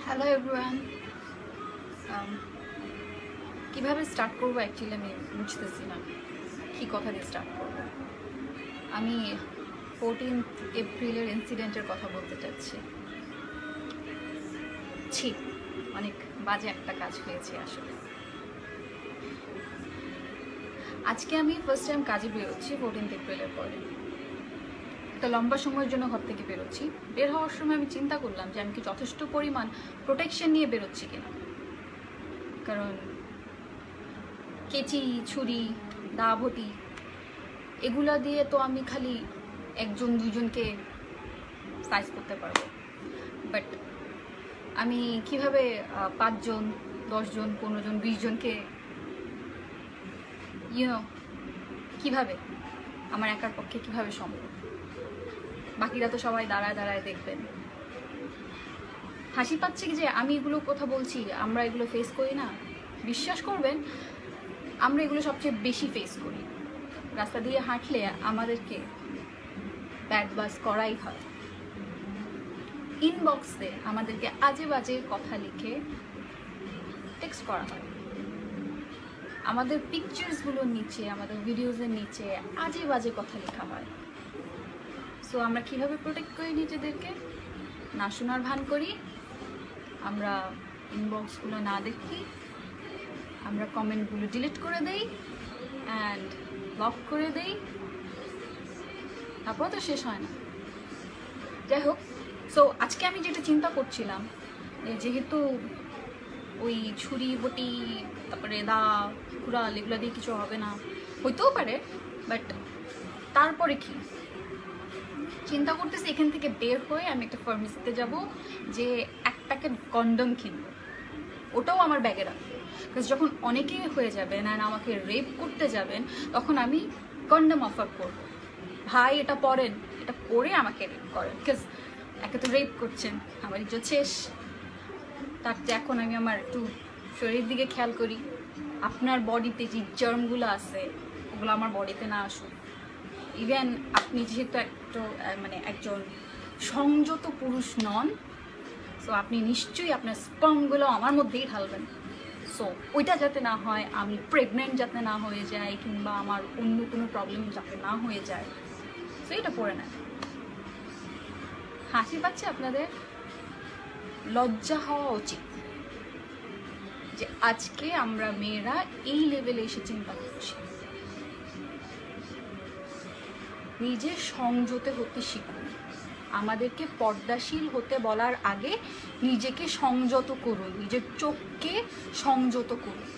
Hello everyone. কীভাবে start করবো actually আমি বুঝতেছি না কী কথা দিয়ে স্টার্ট করবো। আমি 14 এপ্রিলের ইনসিডেন্টের কথা বলতে চাচ্ছি। অনেক বাজে একটা কাজ হয়েছে আসলে। আজকে আমি ফার্স্ট টাইম কাজে বেরোচ্ছি 14 এপ্রিলের পরে। একটা লম্বা সময়ের জন্য ঘর থেকে বেরোচ্ছি। বের হওয়ার সময় আমি চিন্তা করলাম যে আমি কি যথেষ্ট পরিমাণ প্রোটেকশন নিয়ে বেরোচ্ছি কিনা, কারণ কেচি, ছুরি, দা, ভটি এগুলা দিয়ে তো আমি খালি একজন দুজনকে সাইজ করতে পারবো, বাট আমি কিভাবে 5 জন, 10 জন, 15 জন, 20 জনকে কিভাবে আমার একার পক্ষে কিভাবে সম্ভব? বাকিরা তো সবাই দাঁড়ায় দাঁড়ায় দেখবেন। হাসি পাচ্ছে কি যে আমি এগুলো কথা বলছি, আমরা এগুলো ফেস করি না। বিশ্বাস করবেন, আমরা এগুলো সবচেয়ে বেশি ফেস করি। রাস্তা দিয়ে হাঁটলে আমাদেরকে ব্যাড বাস করাই হয়। ইনবক্সে আমাদেরকে আজে বাজে কথা লিখে টেক্সট করা হয়। আমাদের পিকচার্সগুলোর নিচে, আমাদের ভিডিওসের নিচে আজে বাজে কথা লেখা হয়। সো আমরা কিভাবে প্রোটেক্ট করি নিজেদেরকে? না শোনার ভান করি, আমরা ইনবক্সগুলো না দেখি, আমরা কমেন্টগুলো ডিলিট করে দেই অ্যান্ড ব্লক করে দেই, তারপর তো শেষ হয় না। যাই হোক, সো আজকে আমি যেটা চিন্তা করছিলাম, যেহেতু ওই ছুরি, বটি, তারপরে দা, কুড়াল এগুলো দিয়ে কিছু হবে না, হইতেও পারে, বাট তারপরে কি চিন্তা করতেছি, এখান থেকে বের হয়ে আমি একটা ফার্মেসিতে যাব, যে 1 প্যাকেট কন্ডম কিনবো, ওটাও আমার ব্যাগে রাখবো। বিকজ যখন অনেকেই হয়ে যাবেন আর আমাকে রেপ করতে যাবেন, তখন আমি কন্ডম অফার করবো, ভাই এটা পরেন, এটা পরে আমাকে রেপ করেন। বিকজ একে তো রেপ করছেন, আমার ইজ্জত শেষ। তার চেয়ে এখন আমি আমার একটু শরীরের দিকে খেয়াল করি, আপনার বডিতে যে জার্মগুলো আছে ওগুলো আমার বডিতে না আসুক। ইভেন আপনি যেহেতু একজন সংযত পুরুষ নন, সো আপনি নিশ্চয়ই আপনার স্পার্মগুলো আমার মধ্যেই ঢালবেন। সো ওইটা যাতে না হয়, আমি প্রেগনেন্ট যাতে না হয়ে যায়, কিংবা আমার অন্য কোনো প্রবলেম যাতে না হয়ে যায়, সো এটা পড়ে নেন। হাসি পাচ্ছে আপনাদের? লজ্জা হওয়া উচিত যে আজকে আমরা মেয়েরা এই লেভেলে এসে চিন্তা করছি। নিজে সংযত হতে শিখুন। আমাদেরকে পর্দাশীল হতে বলার আগে নিজেকে সংযত করুন, নিজের চোখকে সংযত করুন।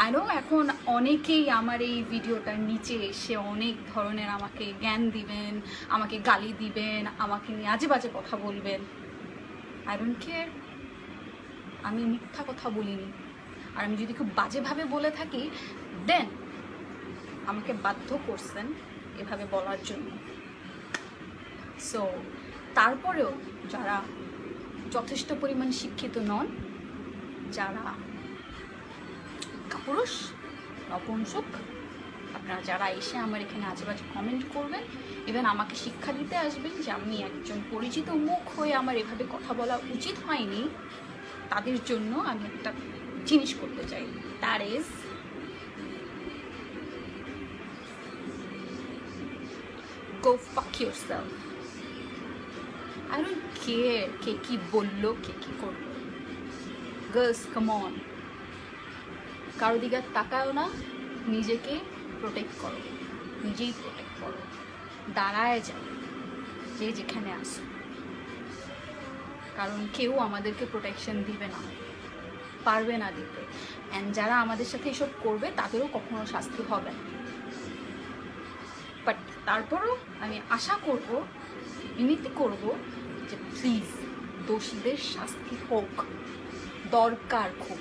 আরও এখন অনেকেই আমার এই ভিডিওটার নিচে এসে অনেক ধরনের আমাকে জ্ঞান দিবেন, আমাকে গালি দিবেন, আমাকে নিয়ে আজে বাজে কথা বলবেন। I don't care. আমি মিথ্যা কথা বলিনি, আর আমি যদি খুব বাজেভাবে বলে থাকি, দেন আমাকে বাধ্য করছেন এভাবে বলার জন্য। সো তারপরেও যারা যথেষ্ট পরিমাণ শিক্ষিত নন, যারা কাপুরুষ, নপুংসক, আপনারা যারা এসে আমার এখানে আজেবাজে কমেন্ট করবেন, ইভেন আমাকে শিক্ষা দিতে আসবেন যে আমি একজন পরিচিত মুখ হয়ে আমার এভাবে কথা বলা উচিত হয়নি, তাদের জন্য আমি একটা জিনিস করতে চাই। That is go fuck yourself. I don't care কে কি বললো, কে কি করলো। Girls, come on. কারো দিকে তাকাও না, নিজেকে প্রোটেক্ট করো, নিজেই প্রোটেক্ট করো, দাঁড়ায় যাও যে যেখানে আসো, কারণ কেউ আমাদেরকে প্রোটেকশন দিবে না, পারবে না দিতে। অ্যান্ড যারা আমাদের সাথে এসব করবে তাদেরও কখনো শাস্তি হবে না। বাট তারপরও আমি আশা করব, বিনতি করব যে প্লিজ দোষীদের শাস্তি হোক, দরকার খুব।